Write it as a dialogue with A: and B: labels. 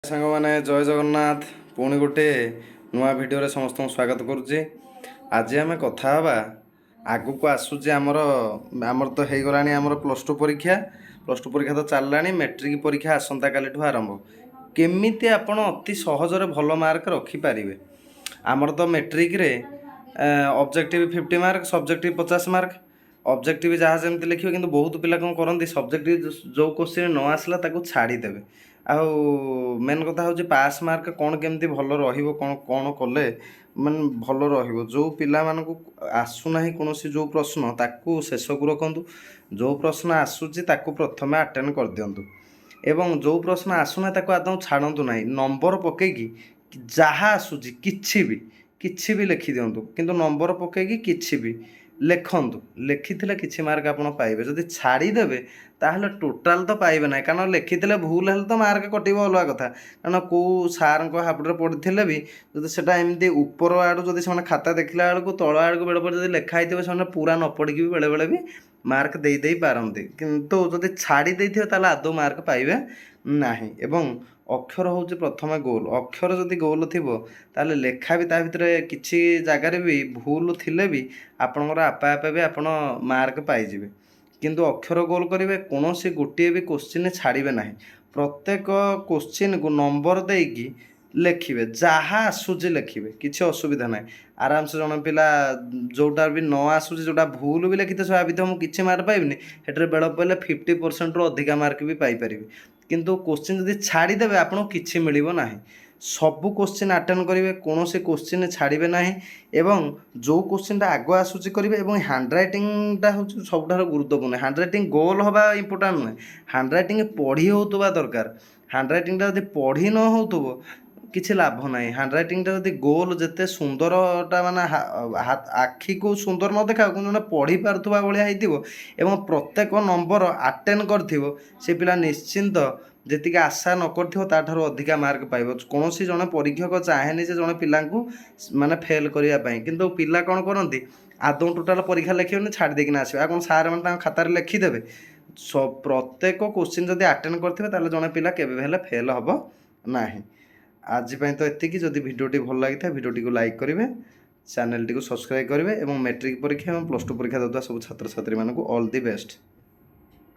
A: ସାଙ୍ଗମାନେ ଜୟ ଜଗନ୍ନାଥ। ପୁଣି ଗୋଟେ ନୂଆ ଭିଡ଼ିଓରେ ସମସ୍ତଙ୍କୁ ସ୍ୱାଗତ କରୁଛି। ଆଜି ଆମେ କଥା ହେବା, ଆଗକୁ ଆସୁଛି ଆମର ତ ହେଇଗଲାଣି ଆମର +2 ପରୀକ୍ଷା। +2 ପରୀକ୍ଷା ତ ଚାଲିଲାଣି, ମେଟ୍ରିକ୍ ପରୀକ୍ଷା ଆସନ୍ତାକାଲିଠୁ ଆରମ୍ଭ। କେମିତି ଆପଣ ଅତି ସହଜରେ ଭଲ ମାର୍କ ରଖିପାରିବେ। ଆମର ତ ମେଟ୍ରିକ୍ରେ objective 50 mark, subjective 50 mark. Objective ଯାହା ଯେମିତି ଲେଖିବେ, କିନ୍ତୁ ବହୁତ ପିଲା କ'ଣ କରନ୍ତି, ସବଜେକ୍ଟିଭ୍ ଯେଉଁ କୋଶ୍ଚିନ୍ ନ ଆସିଲା ତାକୁ ଛାଡ଼ିଦେବେ। ଆଉ ମେନ୍ କଥା ହେଉଛି ପାସ୍ ମାର୍କ କ'ଣ କେମିତି ଭଲ ରହିବ, କ'ଣ କଲେ ମାନେ ଭଲ ରହିବ। ଯେଉଁ ପିଲାମାନଙ୍କୁ ଆସୁନାହିଁ କୌଣସି ଯେଉଁ ପ୍ରଶ୍ନ, ତାକୁ ଶେଷକୁ ରଖନ୍ତୁ। ଯେଉଁ ପ୍ରଶ୍ନ ଆସୁଛି ତାକୁ ପ୍ରଥମେ ଆଟେଣ୍ଡ କରିଦିଅନ୍ତୁ, ଏବଂ ଯେଉଁ ପ୍ରଶ୍ନ ଆସୁନାହିଁ ତାକୁ ଆଦୌ ଛାଡ଼ନ୍ତୁ ନାହିଁ। ନମ୍ବର ପକାଇକି ଯାହା ଆସୁଛି କିଛି ବି ଲେଖିଦିଅନ୍ତୁ, କିନ୍ତୁ ନମ୍ବର ପକାଇକି କିଛି ବି ଲେଖନ୍ତୁ। ଲେଖିଥିଲେ କିଛି ମାର୍କ ଆପଣ ପାଇବେ। ଯଦି ଛାଡ଼ିଦେବେ ତାହେଲେ ଟୋଟାଲ୍ ତ ପାଇବେ ନାହିଁ, କାରଣ ଲେଖିଥିଲେ ଭୁଲ ହେଲେ ତ ମାର୍କ କଟିବ, ଅଲଗା କଥା। କାରଣ କେଉଁ ସାର୍ଙ୍କ ହାବୁଡ଼ରେ ପଡ଼ିଥିଲେ ବି ଯଦି ସେଇଟା ଏମିତି ଉପର ଆଡ଼ୁ ଯଦି ସେମାନେ ଖାତା ଦେଖିଲା ବେଳକୁ ତଳ ଆଡ଼କୁ ବେଳେବେଳେ ଯଦି ଲେଖା ହେଇଥିବ, ସେମାନେ ପୁରା ନ ପଢ଼ିକି ବି ବେଳେବେଳେ ବି ମାର୍କ ଦେଇ ପାରନ୍ତି। କିନ୍ତୁ ଯଦି ଛାଡ଼ି ଦେଇଥିବେ ତାହେଲେ ଆଦୌ ମାର୍କ ପାଇବେ ନାହିଁ। ଏବଂ ଅକ୍ଷର ହେଉଛି ପ୍ରଥମେ ଗୋଲ୍। ଅକ୍ଷର ଯଦି ଗୋଲ୍ ଥିବ ତାହେଲେ ଲେଖା ବି ତା ଭିତରେ କିଛି ଜାଗାରେ ବି ଭୁଲ ଥିଲେ ବି ଆପଣଙ୍କର ଆପେ ବି ଆପଣ ମାର୍କ ପାଇଯିବେ। କିନ୍ତୁ ଅକ୍ଷର ଗୋଲ୍ କରିବେ, କୌଣସି ଗୋଟିଏ ବି କୋଶ୍ଚିନ୍ ଛାଡ଼ିବେ ନାହିଁ। ପ୍ରତ୍ୟେକ କୋଶ୍ଚିନ୍କୁ ନମ୍ବର ଦେଇକି ଲେଖିବେ, ଯାହା ଆସୁଛି ଲେଖିବେ, କିଛି ଅସୁବିଧା ନାହିଁ। ଆରାମସେ ଜଣେ ପିଲା ଯେଉଁଟା ବି ନ ଆସୁଛି, ଯେଉଁଟା ଭୁଲ ବି ଲେଖିଥିବ, ଭାବିଥିବ ମୁଁ କିଛି ମାର୍କ ପାଇବିନି, ସେଠାରେ ବେଳ ପଡ଼ିଲେ 50%ରୁ ଅଧିକା ମାର୍କ ବି ପାଇପାରିବେ। କିନ୍ତୁ କୋଶ୍ଚିନ୍ ଯଦି ଛାଡ଼ିଦେବେ ଆପଣଙ୍କୁ କିଛି ମିଳିବ ନାହିଁ। ସବୁ କୋଶ୍ଚିନ୍ ଆଟେଣ୍ଡ କରିବେ, କୌଣସି କୋଶ୍ଚିନ୍ ଛାଡ଼ିବେ ନାହିଁ। ଏବଂ ଯେଉଁ କୋଶ୍ଚିନ୍ଟା ଆଗ ଆସୁଛି କରିବେ। ଏବଂ ହ୍ୟାଣ୍ଡରାଇଟିଂଟା ହେଉଛି ସବୁଠାରୁ ଗୁରୁତ୍ୱପୂର୍ଣ୍ଣ। ହ୍ୟାଣ୍ଡରାଇଟିଂ ଗୋଲ୍ ହେବା ଇମ୍ପୋର୍ଟାଣ୍ଟ ନୁହେଁ, ହ୍ୟାଣ୍ଡରାଇଟିଂ ପଢ଼ି ହେଉଥିବା ଦରକାର। ହ୍ୟାଣ୍ଡରାଇଟିଂଟା ଯଦି ପଢ଼ି ନ ହେଉଥିବ କିଛି ଲାଭ ନାହିଁ। ହ୍ୟାଣ୍ଡରାଇଟିଂଟା ଯଦି ଗୋଲ୍, ଯେତେ ସୁନ୍ଦରଟା ମାନେ ଆଖିକୁ ସୁନ୍ଦର ନ ଦେଖାଉ, କିନ୍ତୁ ଜଣେ ପଢ଼ିପାରୁଥିବା ଭଳିଆ ହେଇଥିବ ଏବଂ ପ୍ରତ୍ୟେକ ନମ୍ବର ଆଟେଣ୍ଡ କରିଥିବ, ସେ ପିଲା ନିଶ୍ଚିନ୍ତ ଯେତିକି ଆଶା ନ କରିଥିବ ତାଠାରୁ ଅଧିକା ମାର୍କ ପାଇବ। କୌଣସି ଜଣେ ପରୀକ୍ଷକ ଚାହେଁନି ଯେ ଜଣେ ପିଲାଙ୍କୁ ମାନେ ଫେଲ୍ କରିବା ପାଇଁ, କିନ୍ତୁ ପିଲା କ'ଣ କରନ୍ତି, ଆଦୌ ଟୋଟାଲ୍ ପରୀକ୍ଷା ଲେଖିବେନି, ଛାଡ଼ି ଦେଇକିନା ଆସିବେ। ଆଉ କ'ଣ ସାର୍ ମାନେ ତାଙ୍କ ଖାତାରେ ଲେଖିଦେବେ? ପ୍ରତ୍ୟେକ କୋଶ୍ଚିନ୍ ଯଦି ଆଟେଣ୍ଡ କରିଥିବେ ତାହେଲେ ଜଣେ ପିଲା କେବେ ହେଲେ ଫେଲ୍ ହେବ ନାହିଁ। ଆଜି ପାଇଁ ତ ଏତିକି। ଯଦି ଭିଡ଼ିଓଟି ଭଲ ଲାଗିଥାଏ ଭିଡ଼ିଓଟିକୁ ଲାଇକ୍ କରିବେ, ଚ୍ୟାନେଲଟିକୁ ସବସ୍କ୍ରାଇବ୍ କରିବେ ଏବଂ ମେଟ୍ରିକ୍ ପରୀକ୍ଷା ଏବଂ +2 ପରୀକ୍ଷା ଦେଉଥିବା ସବୁ ଛାତ୍ରଛାତ୍ରୀମାନଙ୍କୁ ଅଲ୍ ଦି ବେଷ୍ଟ।